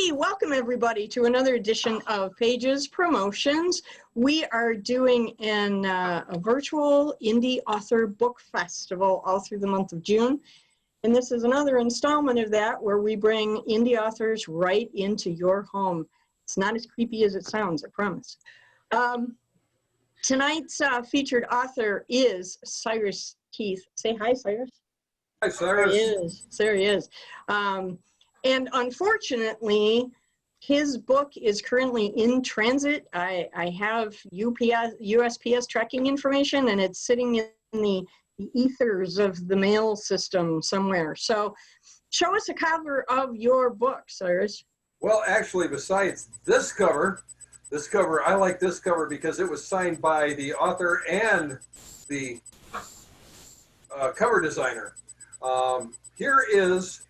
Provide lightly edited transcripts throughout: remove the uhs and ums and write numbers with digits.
Hey, welcome everybody to another edition of Pages Promotions. We are doing a virtual indie author book festival all through the month of June. And this is another installment of that where we bring indie authors right into your home. It's not as creepy as it sounds, I promise. Tonight's featured author is Cyrus Keith. Say hi, Cyrus. Hi, Cyrus. There he is. There he is. And unfortunately, his book is currently in transit. I have USPS tracking information, and it's sitting in the ethers of the mail system somewhere. So show us a cover of your book, Cyrus. Well, actually, besides this cover, I like this cover because it was signed by the author and the cover designer. There it is.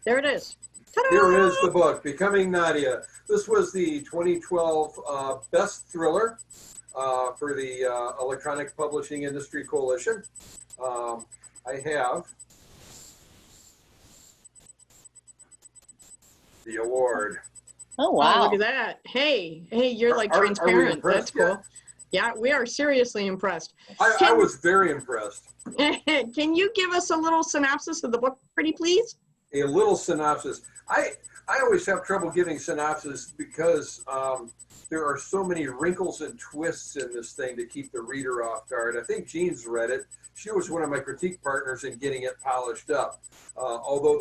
Ta-da! Here is the book, Becoming Nadia. This was the 2012 Best Thriller for the Electronic Publishing Industry Coalition. I have the award. Oh, wow. Oh, look at that. Hey, you're like transparent. That's cool. Yeah, we are seriously impressed. I was very impressed. Can you give us a little synopsis of the book, pretty please? A little synopsis. I always have trouble giving synopsis because there are so many wrinkles and twists in this thing to keep the reader off guard. I think Jean's read it. She was one of my critique partners in getting it polished up, although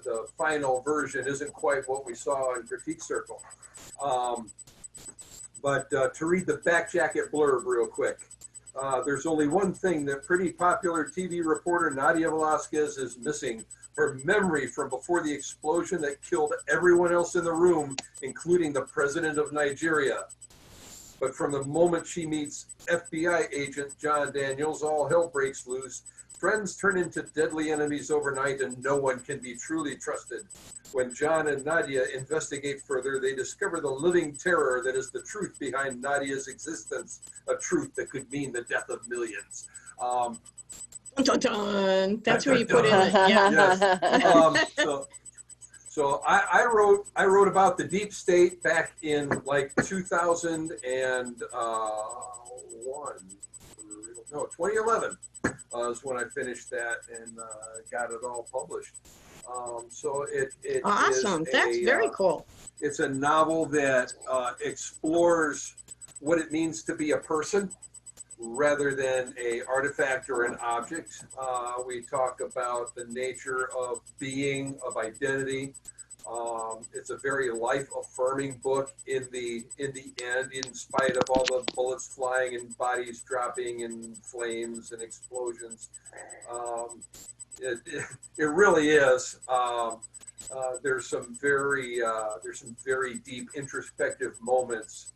the final version isn't quite what we saw in Critique Circle. But to read the back jacket blurb real quick. There's only one thing that pretty popular TV reporter Nadia Velasquez is missing: her memory from before the explosion that killed everyone else in the room, including the president of Nigeria. But from the moment she meets FBI agent John Daniels, all hell breaks loose. Friends turn into deadly enemies overnight, and no one can be truly trusted. When John and Nadia investigate further, they discover the living terror that is the truth behind Nadia's existence, a truth that could mean the death of millions. Dun, dun, dun. That's where you put in it. Yeah. Yes. So I wrote about the deep state back in like 2001. No, 2011 is when I finished that and got it all published. So it awesome. That's very cool. It's a novel that explores what it means to be a person rather than a artifact or an object. We talk about the nature of being, of identity. It's a very life-affirming book in the end, in spite of all the bullets flying and bodies dropping and flames and explosions. It really is. There's some very deep introspective moments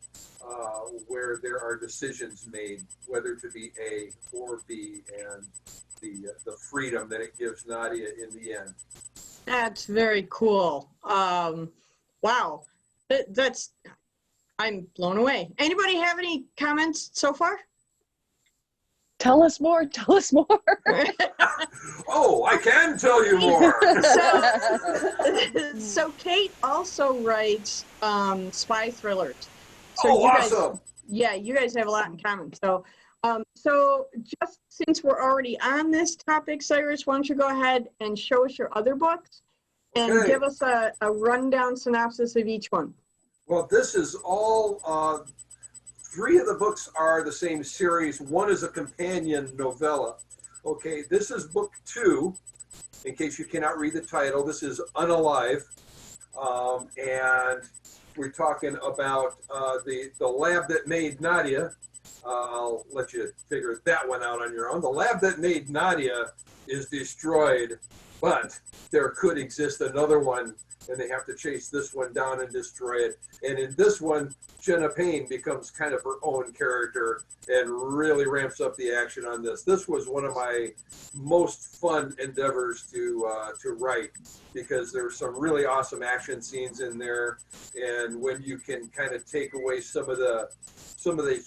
where there are decisions made, whether to be A or B, and the freedom that it gives Nadia in the end. That's very cool. Wow, I'm blown away. Anybody have any comments so far? Tell us more. Tell us more. Oh, I can tell you more. So Kate also writes spy thrillers. So oh, awesome. You guys have a lot in common. So just since we're already on this topic, Cyrus, why don't you go ahead and show us your other books and give us a rundown synopsis of each one. Well, this is all, 3 of the books are the same series. 1 is a companion novella. Okay, this is book 2, in case you cannot read the title. This is Unalive, and we're talking about the lab that made Nadia. I'll let you figure that one out on your own. The lab that made Nadia is destroyed, but there could exist another one, and they have to chase this one down and destroy it. And in this one, Jenna Payne becomes kind of her own character and really ramps up the action on this. This was one of my most fun endeavors to write, because there's some really awesome action scenes in there, and when you can kind of take away some of the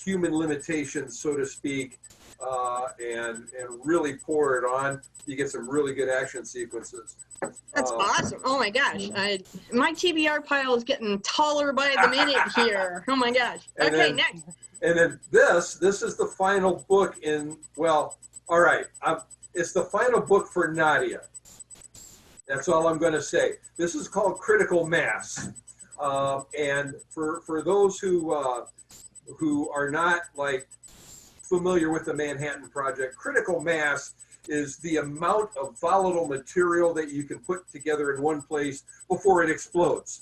human limitations, so to speak, and really pour it on. You get some really good action sequences. That's awesome. Oh my gosh. My TBR pile is getting taller by the minute here. Oh my gosh. Okay, next. And then this is the final book in, well, all right. It's the final book for Nadia. That's all I'm going to say. This is called Critical Mass. And for those who are not like familiar with the Manhattan Project, critical mass is the amount of volatile material that you can put together in one place before it explodes.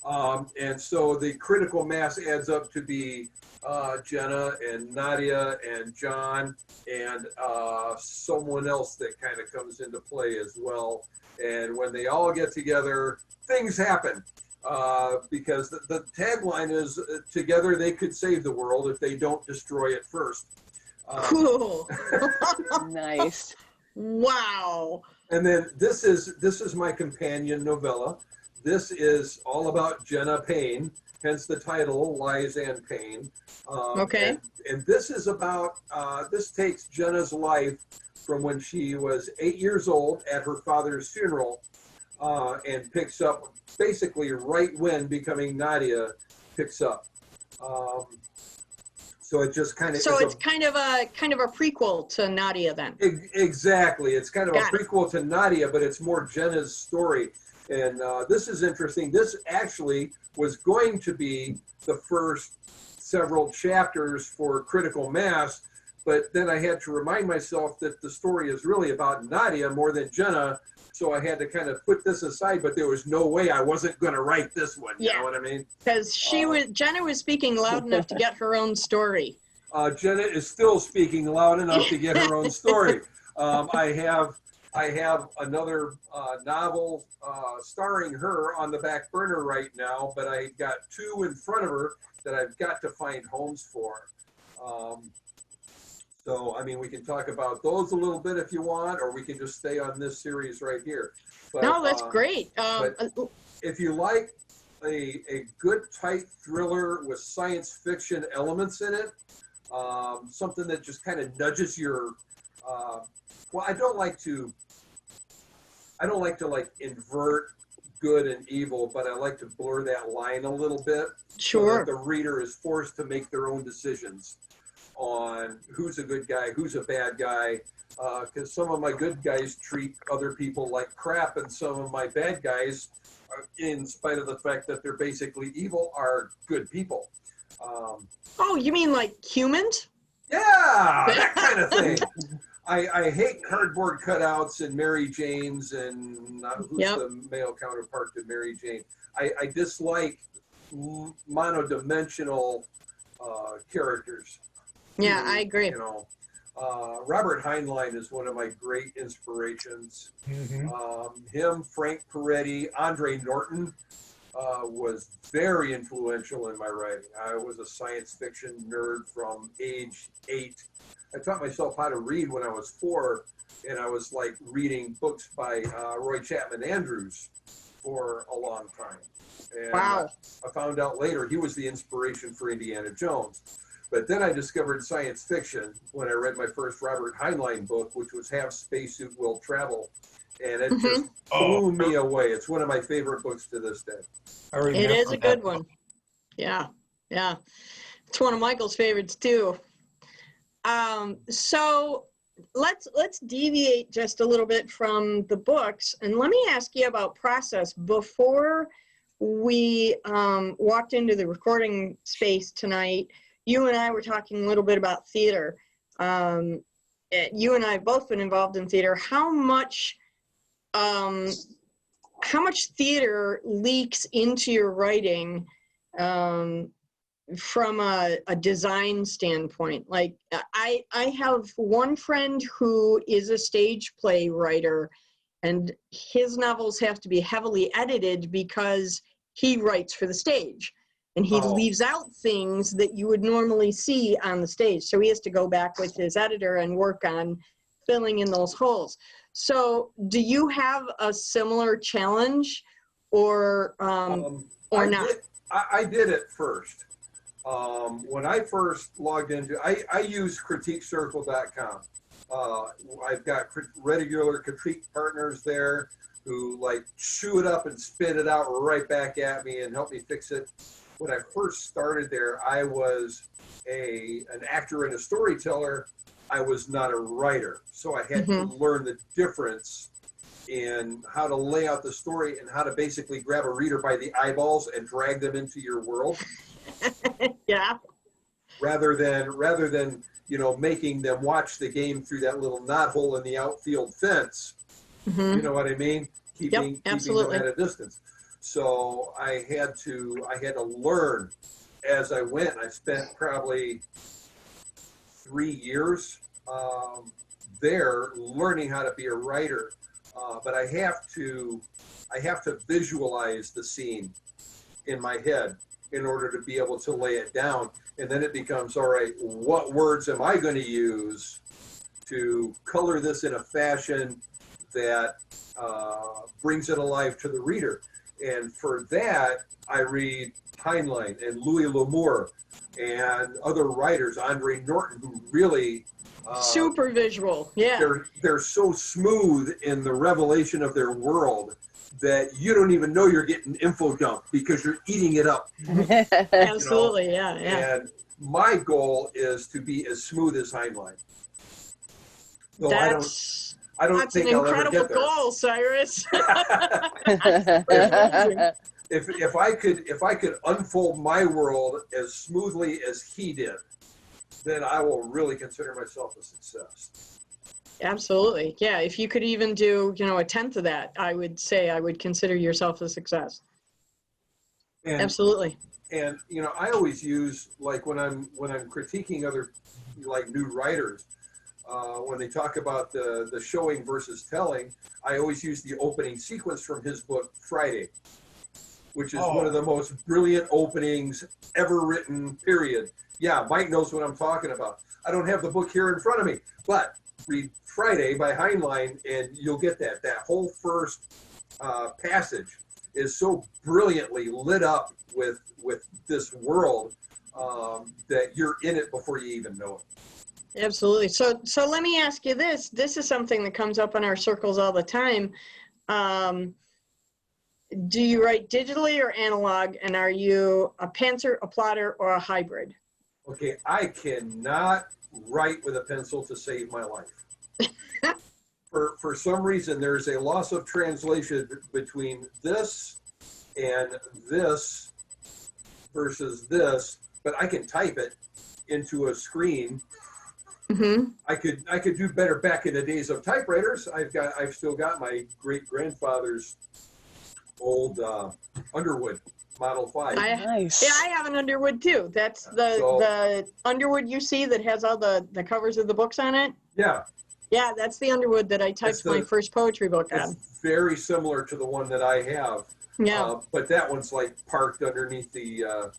And so the critical mass adds up to be Jenna and Nadia and John and someone else that kind of comes into play as well. And when they all get together, things happen. Because the tagline is, together they could save the world if they don't destroy it first. Cool. Nice. Wow. And then this is my companion novella. This is all about Jenna Payne, hence the title, Lies and Pain. Okay. And this is about, this takes Jenna's life from when she was 8 years old at her father's funeral, and picks up basically right when Becoming Nadia picks up. So it just kind of. So it's kind of a prequel to Nadia then. Exactly, it's kind of Got a prequel to Nadia, but it's more Jenna's story. And this is interesting. This actually was going to be the first several chapters for Critical Mass, but then I had to remind myself that the story is really about Nadia more than Jenna. So I had to kind of put this aside, but there was no way I wasn't going to write this one. You know what I mean? Because Jenna was speaking loud enough to get her own story. Jenna is still speaking loud enough to get her own story. I have another novel starring her on the back burner right now, but I got two in front of her that I've got to find homes for. So, I mean, we can talk about those a little bit if you want, or we can just stay on this series right here. But, no, that's great. But if you like a good, tight thriller with science fiction elements in it, something that just kind of nudges your, well, I don't like to like invert good and evil, but I like to blur that line a little bit. Sure. So that the reader is forced to make their own decisions on who's a good guy, who's a bad guy, because some of my good guys treat other people like crap, and some of my bad guys, in spite of the fact that they're basically evil, are good people. Oh, you mean like humans? Yeah, that kind of thing. I hate cardboard cutouts and Mary Janes and who's the male counterpart to Mary Jane. I dislike monodimensional characters. Yeah, I agree. You know, Robert Heinlein is one of my great inspirations. Him, Frank Peretti, Andre Norton was very influential in my writing. I was a science fiction nerd from age 8. I taught myself how to read when I was 4, and I was like reading books by Roy Chapman Andrews for a long time. And wow. I found out later he was the inspiration for Indiana Jones. But then I discovered science fiction when I read my first Robert Heinlein book, which was Have Spacesuit Will Travel. And it just blew me away. It's one of my favorite books to this day. It is a good one. Yeah, yeah. It's one of Michael's favorites too. So let's deviate just a little bit from the books, and let me ask you about process. Before we walked into the recording space tonight, you and I were talking a little bit about theater. You and I have both been involved in theater. How much theater leaks into your writing from a design standpoint? Like I have one friend who is a stage play writer, and his novels have to be heavily edited because he writes for the stage. And he leaves out things that you would normally see on the stage. So he has to go back with his editor and work on filling in those holes. So do you have a similar challenge or not? I did it first. When I first logged into, I use critiquecircle.com. I've got regular critique partners there who like chew it up and spit it out right back at me and help me fix it. When I first started there, I was an actor and a storyteller. I was not a writer. So I had to learn the difference in how to lay out the story and how to basically grab a reader by the eyeballs and drag them into your world. Yeah. Rather than making them watch the game through that little knothole in the outfield fence. You know what I mean? Keeping them at a distance. So I had to learn as I went. I spent probably 3 years there learning how to be a writer. But I have to visualize the scene in my head in order to be able to lay it down. And then it becomes, all right, what words am I going to use to color this in a fashion that brings it alive to the reader? And for that, I read Heinlein and Louis L'Amour and other writers, Andre Norton, who really super visual. Yeah. They're so smooth in the revelation of their world that you don't even know you're getting info dump because you're eating it up. Absolutely, yeah. And my goal is to be as smooth as Heinlein. No, I don't think I'll ever get there. That's an incredible goal, Cyrus. If I could unfold my world as smoothly as he did, then I will really consider myself a success. Absolutely. Yeah. If you could even do, a tenth of that, I would say I would consider yourself a success. Absolutely. And, I always use, like when I'm critiquing other, like new writers, when they talk about the showing versus telling, I always use the opening sequence from his book, Friday, which is one of the most brilliant openings ever written, period. Yeah, Mike knows what I'm talking about. I don't have the book here in front of me, but read Friday by Heinlein and you'll get that. That whole first passage is so brilliantly lit up with this world that you're in it before you even know it. Absolutely. So let me ask you this. This is something that comes up in our circles all the time. Do you write digitally or analog? And are you a pantser, a plotter, or a hybrid? Okay, I cannot write with a pencil to save my life. For some reason, there's a loss of translation between this and this versus this, but I can type it into a screen. I could do better back in the days of typewriters. I've still got my great grandfather's old Underwood Model 5. Nice. Yeah, I have an Underwood too. That's the Underwood you see that has all the covers of the books on it. Yeah. Yeah, that's the Underwood that I typed my first poetry book on. It's very similar to the one that I have. Yeah. But that one's like parked underneath the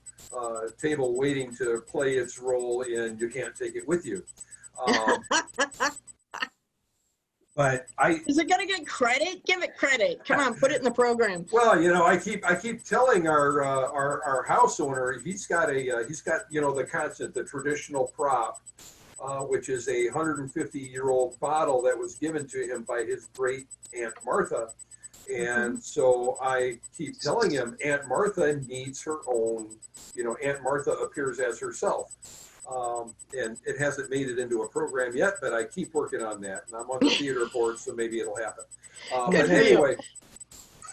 table waiting to play its role in You Can't Take It With You. But is it gonna get credit? Give it credit. Come on, put it in the program. Well, I keep telling our house owner he's got the constant, the traditional prop, which is a 150-year-old bottle that was given to him by his great Aunt Martha, and so I keep telling him Aunt Martha needs her own. Aunt Martha appears as herself. And it hasn't made it into a program yet, but I keep working on that. And I'm on the theater board, so maybe it'll happen.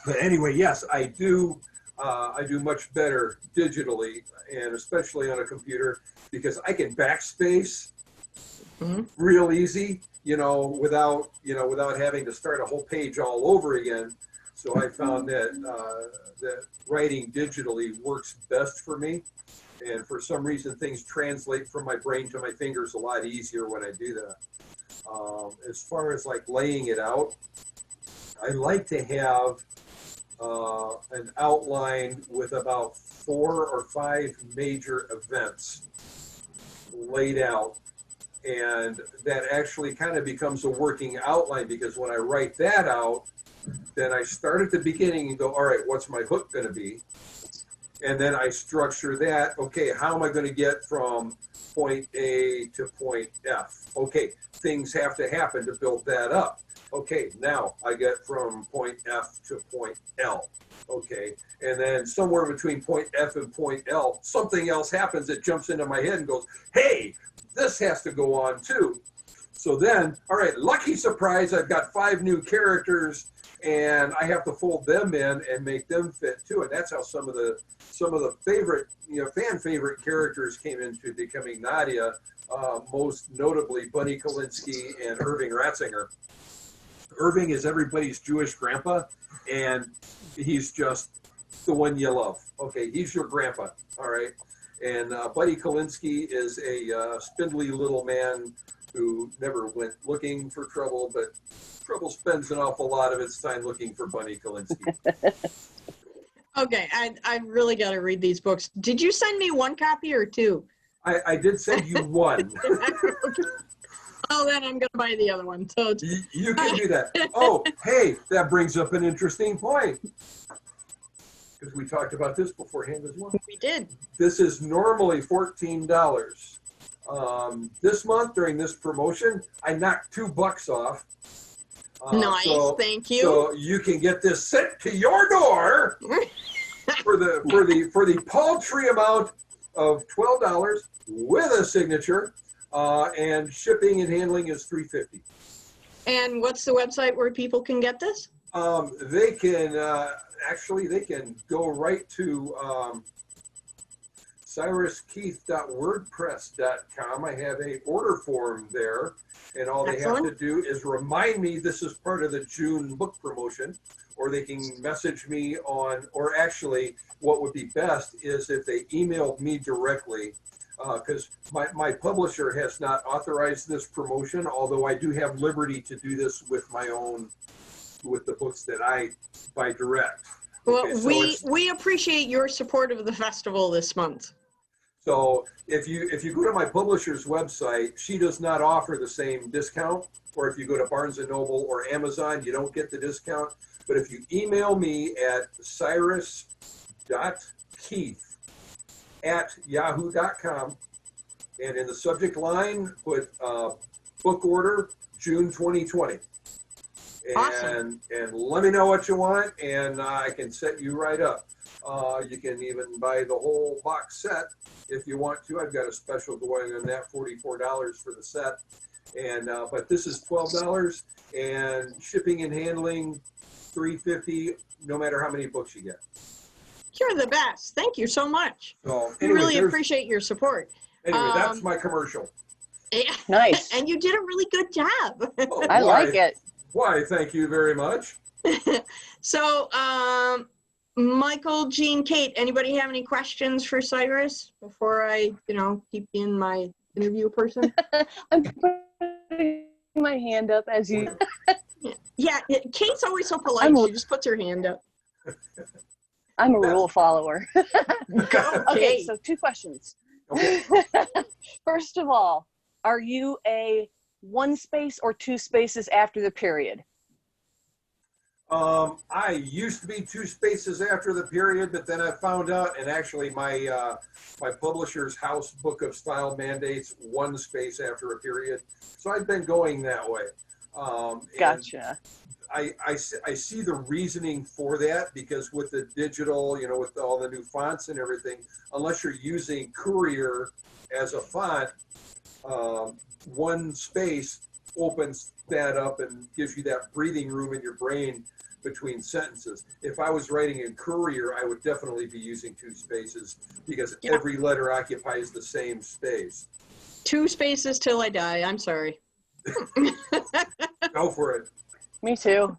But anyway, yes, I do much better digitally, and especially on a computer, because I can backspace real easy, without having to start a whole page all over again. So I found that writing digitally works best for me. And for some reason, things translate from my brain to my fingers a lot easier when I do that. As far as like laying it out, I like to have an outline with about 4 or 5 major events laid out. And that actually kind of becomes a working outline, because when I write that out, then I start at the beginning and go, all right, what's my hook going to be? and then I structure that. Okay, how am I going to get from point A to point F? Okay, things have to happen to build that up. Okay, now I get from point F to point L. Okay, and then somewhere between point F and point L, something else happens that jumps into my head and goes, hey, this has to go on too. So then, all right, lucky surprise, I've got 5 new characters, and I have to fold them in and make them fit too. And that's how some of the favorite, fan favorite characters came into becoming Nadia, most notably Bunny Kolinsky and Irving Ratzinger. Irving is everybody's Jewish grandpa, and he's just the one you love. Okay, he's your grandpa, all right? And Buddy Kolinsky is a spindly little man who never went looking for trouble, but trouble spends an awful lot of its time looking for Bunny Kolinsky. Okay, I really got to read these books. Did you send me 1 copy or 2? I did send you 1. Oh, then I'm going to buy the other one. So You can do that. Oh, hey, that brings up an interesting point. Because we talked about this beforehand as well. We did. This is normally $14. This month during this promotion, I knocked $2 off. Nice, thank you. So you can get this sent to your door for the paltry amount of $12 with a signature, and shipping and handling is $3.50. And what's the website where people can get this? They can they can go right to cyruskeith.wordpress.com. I have a order form there, and all they have to do is remind me this is part of the June book promotion, or they can message me on, or actually what would be best is if they emailed me directly, because my publisher has not authorized this promotion, although I do have liberty to do this with my own, with the books that I buy direct. Well, okay, we appreciate your support of the festival this month. So if you go to my publisher's website, she does not offer the same discount. Or if you go to Barnes & Noble or Amazon, you don't get the discount. But if you email me at cyrus.keith@yahoo.com, and in the subject line, put book order June 2020. Awesome. And let me know what you want, and I can set you right up. You can even buy the whole box set if you want to. I've got a special going on that, $44 for the set. And but this is $12, and shipping and handling $3.50, no matter how many books you get. You're the best. Thank you so much. So we really appreciate your support. Anyway, that's my commercial. Yeah. Nice. And you did a really good job. Oh, I like it. Why, thank you very much. So, Michael, Jean, Kate, anybody have any questions for Cyrus before I, keep being my interview person? I'm putting my hand up as you. Yeah, Kate's always so polite. She just puts her hand up. I'm a rule follower. Okay. Okay, so 2 questions. Okay. First of all, are you a 1 space or 2 spaces after the period? I used to be 2 spaces after the period, but then I found out, and actually my publisher's house book of style mandates 1 space after a period. So I've been going that way. Gotcha. I see the reasoning for that, because with the digital, with all the new fonts and everything, unless you're using Courier as a font, 1 space opens that up and gives you that breathing room in your brain between sentences. If I was writing in Courier, I would definitely be using 2 spaces, because every letter occupies the same space. 2 spaces till I die. I'm sorry. Go for it. Me too.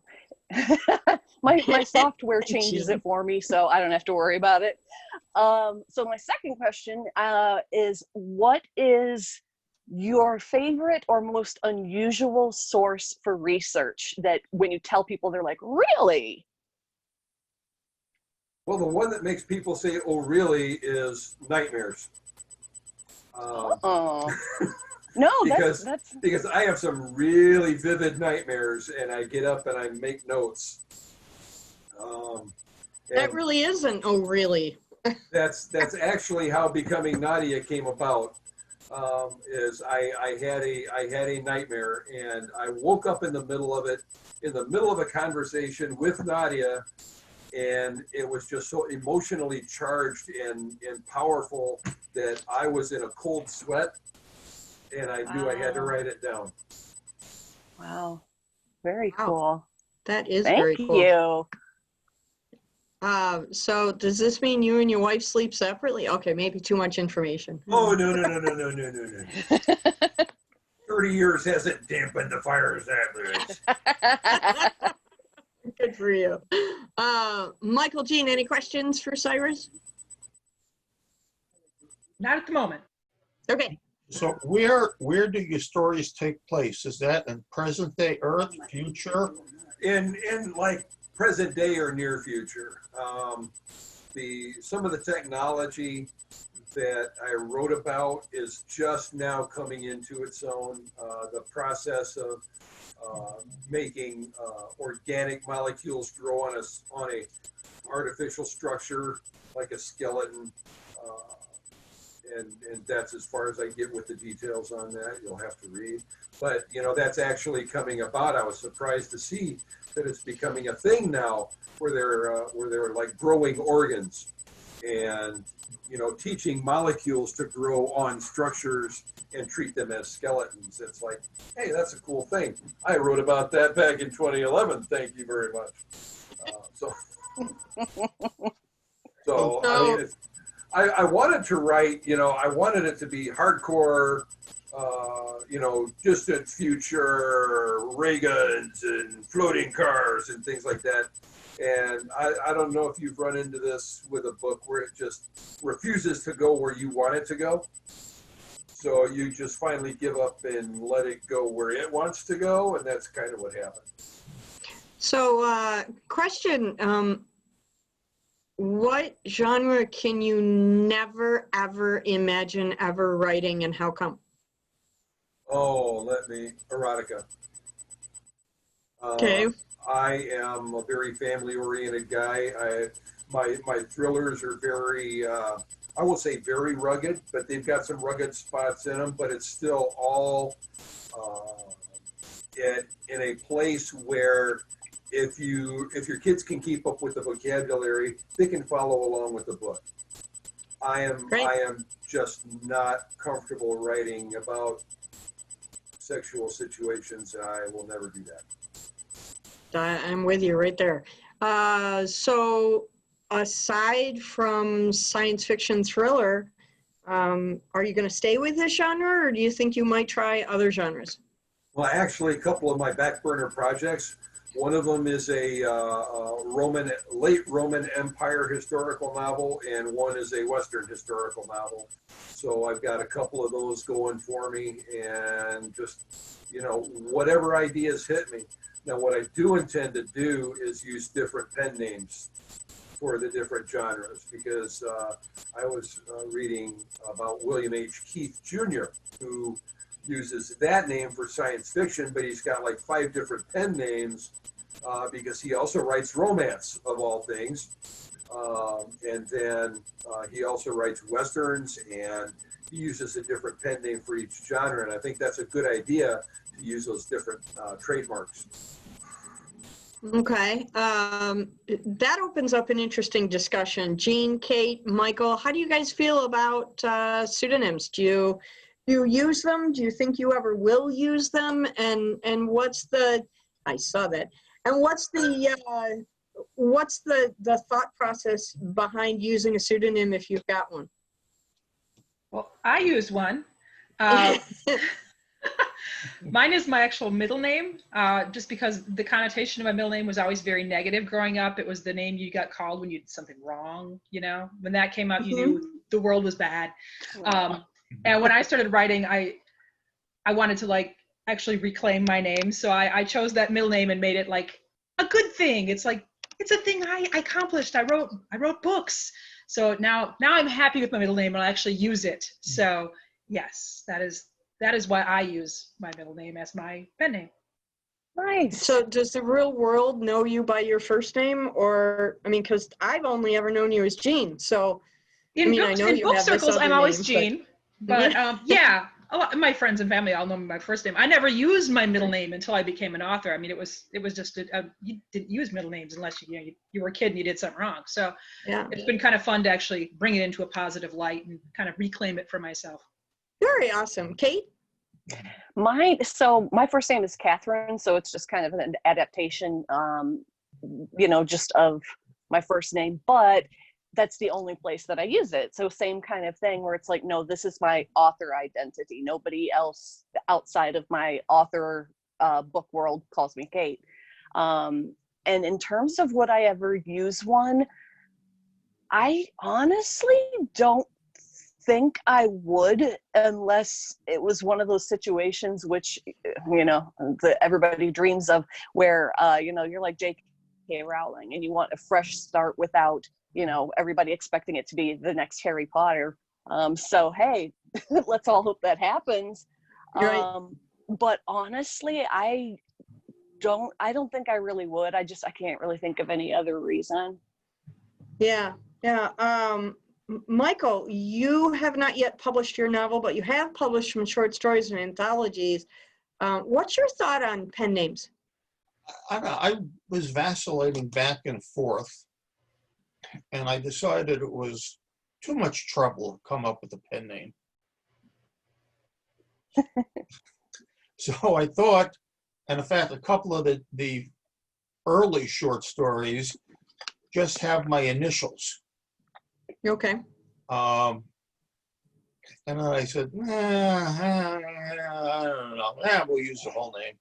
my software changes it for me, so I don't have to worry about it. So my second question is, what is your favorite or most unusual source for research that when you tell people, they're like, really? Well, the one that makes people say, oh, really, is nightmares. No, because that's I have some really vivid nightmares, and I get up and I make notes. That really isn't, oh, really. That's actually how becoming Nadia came about. Is I had a nightmare, and I woke up in the middle of it, in the middle of a conversation with Nadia, and it was just so emotionally charged and powerful that I was in a cold sweat, and I knew I had to write it down. Wow. Very Wow. cool. That is Thank very cool. you. So does this mean you and your wife sleep separately? Okay, maybe too much information. Oh, no. 30 years hasn't dampened the fires that much. Good for you. Michael, Jean, any questions for Cyrus? Not at the moment. Okay. So where do your stories take place? Is that in present day Earth, future? In like present day or near future. Some of the technology that I wrote about is just now coming into its own. The process of making organic molecules grow on a artificial structure like a skeleton, and that's as far as I get with the details on that. You'll have to read, but that's actually coming about. I was surprised to see that it's becoming a thing now, where they're like growing organs, and teaching molecules to grow on structures and treat them as skeletons. It's like, hey, that's a cool thing. I wrote about that back in 2011. Thank you very much. I mean, I wanted to write, I wanted it to be hardcore, distant future, ray guns and floating cars and things like that. And I don't know if you've run into this with a book where it just refuses to go where you want it to go. So you just finally give up and let it go where it wants to go, and that's kind of what happened. So, question, what genre can you never, ever imagine ever writing, and how come? Oh, erotica. Okay. I am a very family-oriented guy. My thrillers are very, I won't say very rugged, but they've got some rugged spots in them. But it's still all in a place where if your kids can keep up with the vocabulary, they can follow along with the book. I am just not comfortable writing about sexual situations. I will never do that. I'm with you right there. So aside from science fiction thriller, are you going to stay with this genre, or do you think you might try other genres? Well, actually, a couple of my back burner projects. One of them is a late Roman Empire historical novel, and one is a Western historical novel. So I've got a couple of those going for me, and just whatever ideas hit me. Now, what I do intend to do is use different pen names for the different genres, because I was reading about William H. Keith Jr., who uses that name for science fiction, but he's got like 5 different pen names because he also writes romance, of all things. And then he also writes Westerns, and he uses a different pen name for each genre. And I think that's a good idea, to use those different trademarks. Okay, that opens up an interesting discussion. Jean, Kate, Michael, how do you guys feel about pseudonyms? Do you use them? Do you think you ever will use them? And what's the, I saw that. And what's the thought process behind using a pseudonym if you've got one? Well, I use one. Mine is my actual middle name, just because the connotation of my middle name was always very negative growing up. It was the name you got called when you did something wrong, When that came out, you knew the world was bad. And when I started writing, I wanted to actually reclaim my name. So I chose that middle name and made it like a good thing. It's like, it's a thing I accomplished. I wrote books. So now I'm happy with my middle name, and I'll actually use it. So yes, that is why I use my middle name as my pen name. Nice. So does the real world know you by your first name? Or, I mean, because I've only ever known you as Jean. So I mean, I know in you book have this circles, I'm other always name, Jean. But yeah, a lot of my friends and family all know my first name. I never used my middle name until I became an author. I mean, it was just you didn't use middle names unless you were a kid and you did something wrong. So yeah. it's been kind of fun to actually bring it into a positive light and kind of reclaim it for myself. Very awesome. Kate? So my first name is Catherine, so it's just kind of an adaptation, just of my first name, but that's the only place that I use it. So same kind of thing where it's like, no, this is my author identity. Nobody else outside of my author book world calls me Kate. And in terms of would I ever use one, I honestly don't think I would, unless it was one of those situations which, everybody dreams of, where, you're like J.K. Rowling and you want a fresh start without, everybody expecting it to be the next Harry Potter. So, hey, let's all hope that happens. Right. But honestly, I don't think I really would. I can't really think of any other reason. Yeah. Michael, you have not yet published your novel, but you have published some short stories and anthologies. What's your thought on pen names? I was vacillating back and forth, and I decided it was too much trouble to come up with a pen name. So I thought, and in fact, a couple of the early short stories just have my initials. Okay. And then I said, I don't know. We'll use the whole name.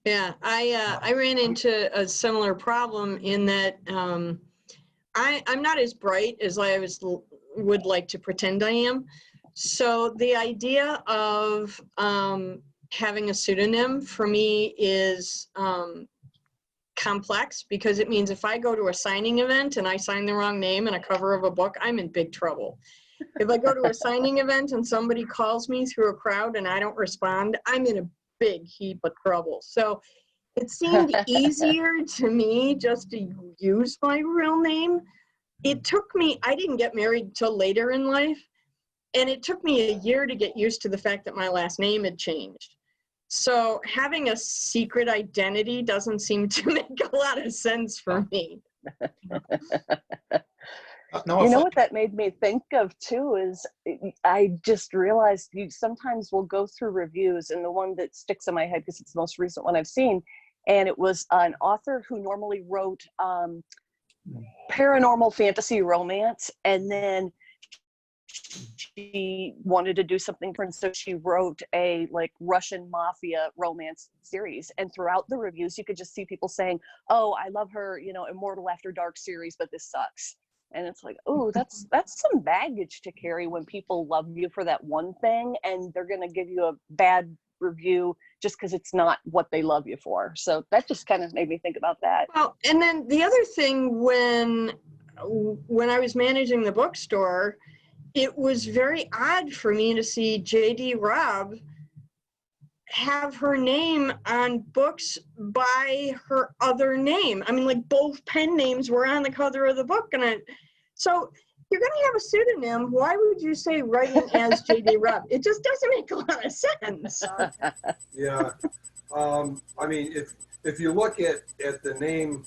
Yeah, I ran into a similar problem in that I'm not as bright as I would like to pretend I am. So the idea of having a pseudonym for me is complex, because it means if I go to a signing event and I sign the wrong name in a cover of a book, I'm in big trouble. If I go to a signing event and somebody calls me through a crowd and I don't respond, I'm in a big heap of trouble. So it seemed easier to me just to use my real name. It took me, I didn't get married till later in life, and it took me a year to get used to the fact that my last name had changed. So having a secret identity doesn't seem to make a lot of sense for me. No, You know what that made me think of too is I just realized you sometimes will go through reviews, and the one that sticks in my head because it's the most recent one I've seen, and it was an author who normally wrote paranormal fantasy romance, and then she wanted to do something different, so she wrote a Russian mafia romance series. And throughout the reviews, you could just see people saying, "Oh, I love her, Immortal After Dark series, but this sucks." And it's like, oh, that's some baggage to carry when people love you for that one thing, and they're going to give you a bad review just because it's not what they love you for. So that just kind of made me think about that. Well, and then the other thing, when I was managing the bookstore, it was very odd for me to see J.D. Robb have her name on books by her other name. I mean, both pen names were on the cover of the book. And so you're going to have a pseudonym. Why would you say writing as J.D. Robb? It just doesn't make a lot of sense. Yeah. I mean, if you look at the name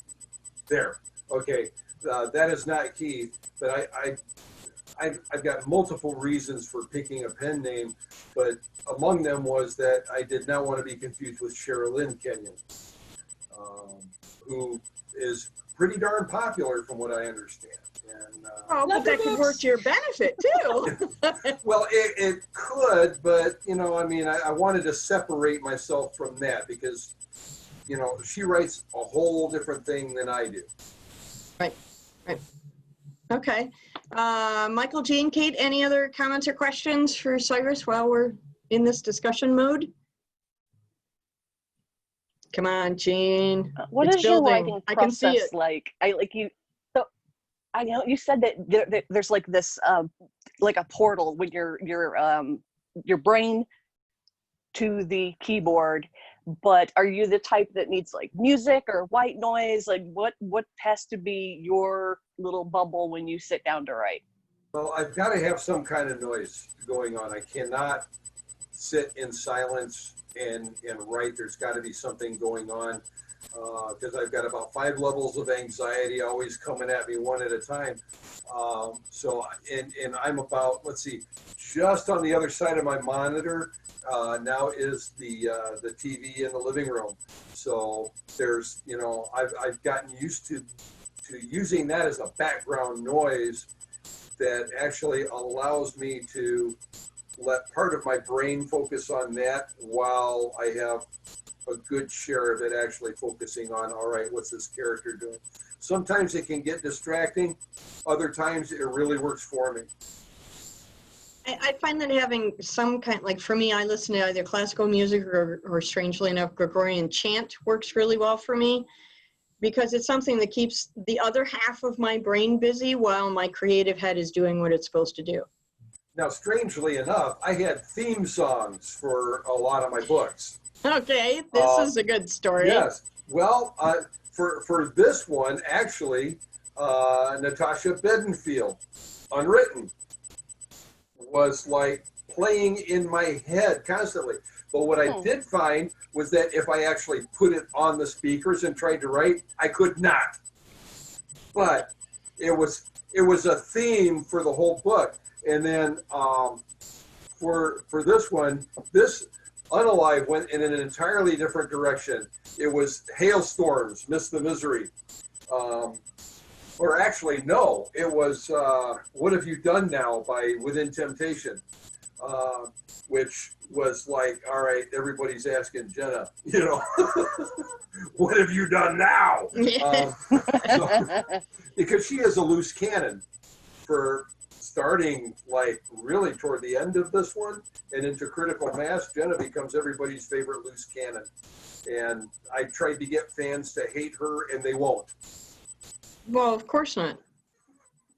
there, okay, that is not Keith, but I've got multiple reasons for picking a pen name, but among them was that I did not want to be confused with Sherilyn Kenyon, who is pretty darn popular from what I understand. And, but that could work to your benefit too. well, it could, but I wanted to separate myself from that because, she writes a whole different thing than I do. Right. Okay. Michael, Jean, Kate, any other comments or questions for Cyrus while we're in this discussion mode? Come on, Jean. What it's is building. your writing process I can see it. like? I know you said that there's this like a portal when your brain to the keyboard, but are you the type that needs music or white noise? What has to be your little bubble when you sit down to write? Well, I've got to have some kind of noise going on. I cannot sit in silence and write. There's got to be something going on because I've got about 5 levels of anxiety always coming at me one at a time. And I'm about, let's see, just on the other side of my monitor now is the TV in the living room. So there's, I've gotten used to using that as a background noise that actually allows me to let part of my brain focus on that while I have a good share of it actually focusing on, all right, what's this character doing? Sometimes it can get distracting. Other times it really works for me. I find that having some kind, like for me, I listen to either classical music or strangely enough, Gregorian chant works really well for me because it's something that keeps the other half of my brain busy while my creative head is doing what it's supposed to do. Now, strangely enough, I had theme songs for a lot of my books. Okay, this is a good story. Yes. Well, for this one, actually, Natasha Bedingfield, Unwritten, was like playing in my head constantly. But what I did find was that if I actually put it on the speakers and tried to write, I could not. But it was a theme for the whole book. And then for this one, this Unalive went in an entirely different direction. It was Hailstorms, Miss the Misery. Or actually, no, it was What Have You Done Now by Within Temptation, which was like, all right, everybody's asking Jenna, what have you done now? Because she is a loose cannon for starting like really toward the end of this one and into Critical Mass. Jenna becomes everybody's favorite loose cannon. And I tried to get fans to hate her and they won't. Well, of course not.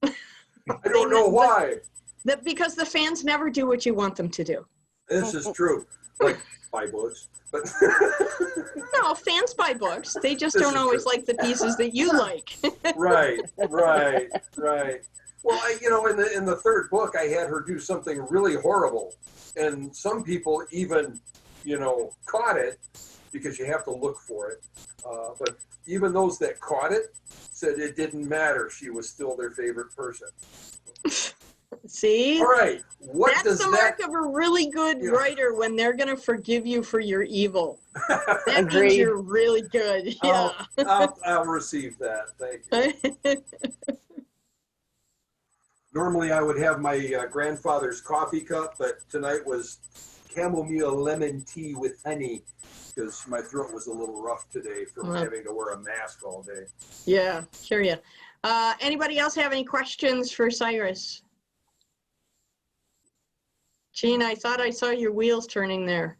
I don't know why. Because the fans never do what you want them to do. This is true. Like, buy books. But No, fans buy books. They just don't always like the pieces that you like. Right. Well, in the third book, I had her do something really horrible. And some people even, caught it because you have to look for it. But even those that caught it said it didn't matter. She was still their favorite person. See? All right. That's the mark of a really good writer when they're going to forgive you for your evil. That means you're really good. Yeah. I'll receive that. Thank you. Normally, I would have my grandfather's coffee cup, but tonight was chamomile lemon tea with honey because my throat was a little rough today from having to wear a mask all day. Yeah, sure. Yeah. Anybody else have any questions for Cyrus? Jean, I thought I saw your wheels turning there.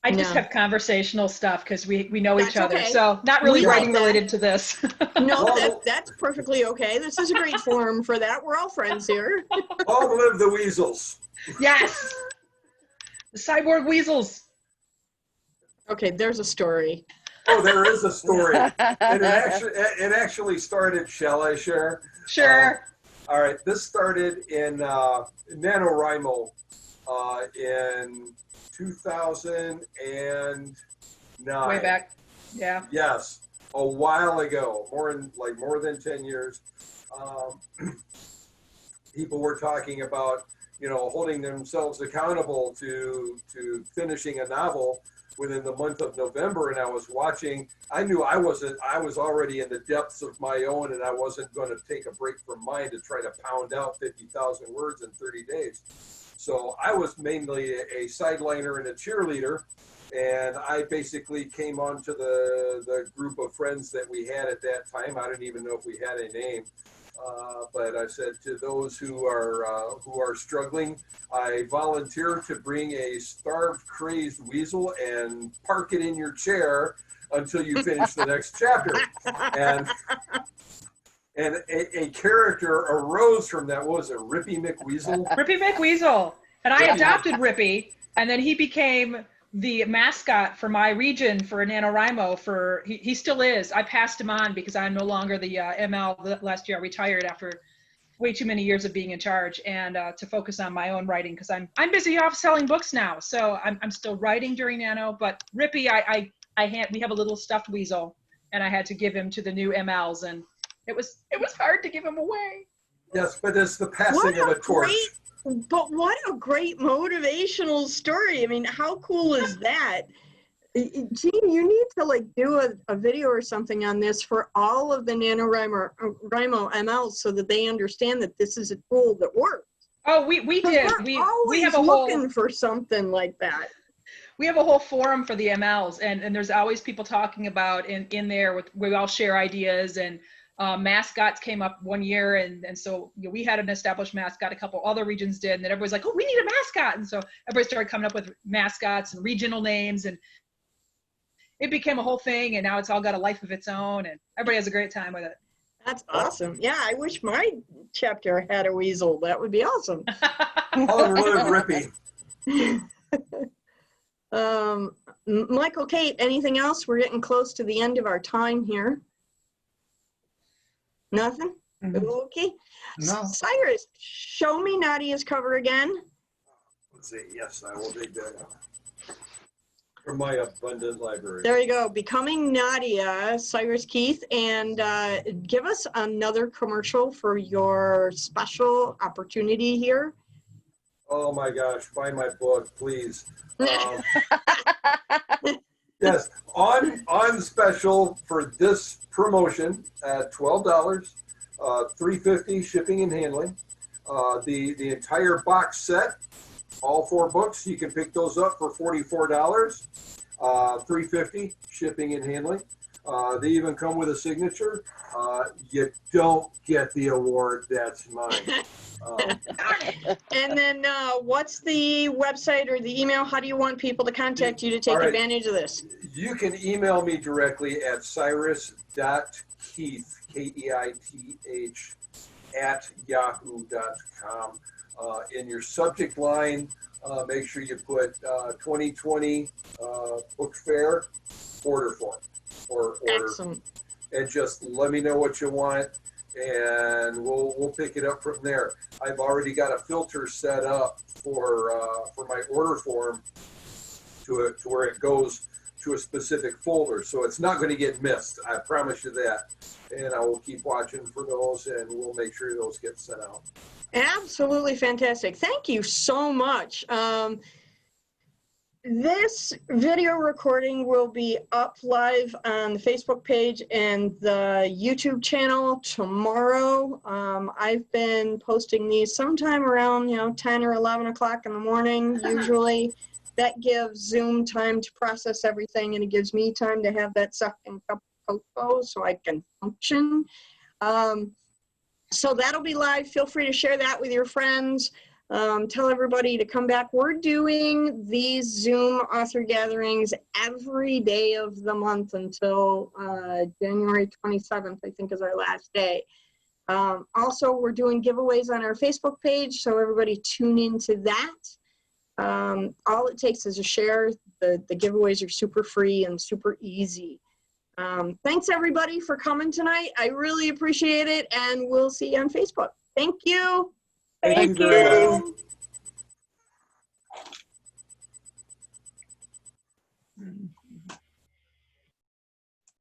I just have conversational stuff because we know each other. Okay. So not really writing related to this. No, that's perfectly okay. This is a great forum for that. We're all friends here. Long live the weasels. Yes. The cyborg weasels. Okay, there's a story. Oh, there is a story. And it actually started, shall I share? Sure. All right, this started in NaNoWriMo in 2009. Way back. Yeah. Yes, a while ago, more than 10 years. People were talking about, holding themselves accountable to finishing a novel within the month of November, and I was watching. I knew I was already in the depths of my own, and I wasn't going to take a break from mine to try to pound out 50,000 words in 30 days. So I was mainly a sideliner and a cheerleader, and I basically came onto the group of friends that we had at that time. I didn't even know if we had a name. But I said to those who are struggling, I volunteer to bring a starved, crazed weasel and park it in your chair until you finish the next chapter. And a character arose from that. What was it, Rippy McWeasel? Rippy McWeasel. And I adopted Rippy, and then he became the mascot for my region for NaNoWriMo. He still is. I passed him on because I'm no longer the ML. Last year I retired after way too many years of being in charge, and to focus on my own writing, because I'm busy off selling books now. So I'm still writing during Nano, but Rippy, we have a little stuffed weasel, and I had to give him to the new MLs, and it was hard to give him away. Yes, but it's the passing of a torch. But what a great motivational story. I mean, how cool is that? Gene, you need to like do a video or something on this for all of the NaNoWriMo MLs so that they understand that this is a tool that works. Oh, we did. We have a looking whole, for something like that. we have a whole forum for the MLs, and there's always people talking about in there we all share ideas, and mascots came up one year, and so we had an established mascot, a couple other regions did, and then everybody's like, oh, we need a mascot, and so everybody started coming up with mascots and regional names, and it became a whole thing, and now it's all got a life of its own, and everybody has a great time with it. That's awesome. Yeah, I wish my chapter had a weasel. That would be awesome. All in one of Rippy. Michael, Kate, anything else? We're getting close to the end of our time here. Nothing? Okay. No. Cyrus, show me Nadia's cover again. Let's see. Yes, I will dig that out from my abundant library. There you go. Becoming Nadia, Cyrus Keith, and give us another commercial for your special opportunity here. Oh my gosh, buy my book, please. Yes, on special for this promotion at $12, $3.50 shipping and handling. The entire box set, all 4 books, you can pick those up for $44, $3.50 shipping and handling. They even come with a signature. You don't get the award, that's mine. And then what's the website or the email? How do you want people to contact you to take advantage of this? You can email me directly at cyrus.keith, Keith, @yahoo.com. In your subject line, make sure you put 2020 book fair order form or order. Excellent. And just let me know what you want, and we'll pick it up from there. I've already got a filter set up for my order form to where it goes to a specific folder, so it's not going to get missed. I promise you that. And I will keep watching for those, and we'll make sure those get sent out. Absolutely fantastic. Thank you so much. This video recording will be up live on the Facebook page and the YouTube channel tomorrow. I've been posting these sometime around 10 or 11 o'clock in the morning usually. That gives Zoom time to process everything, and it gives me time to have that second cup of cocoa so I can function. So that'll be live. Feel free to share that with your friends. Tell everybody to come back. We're doing these Zoom author gatherings every day of the month until January 27th, I think is our last day. Also, we're doing giveaways on our Facebook page, so everybody tune into that. All it takes is a share. The giveaways are super free and super easy. Thanks everybody for coming tonight. I really appreciate it, and we'll see you on Facebook. Thank you. Thank you. Mm.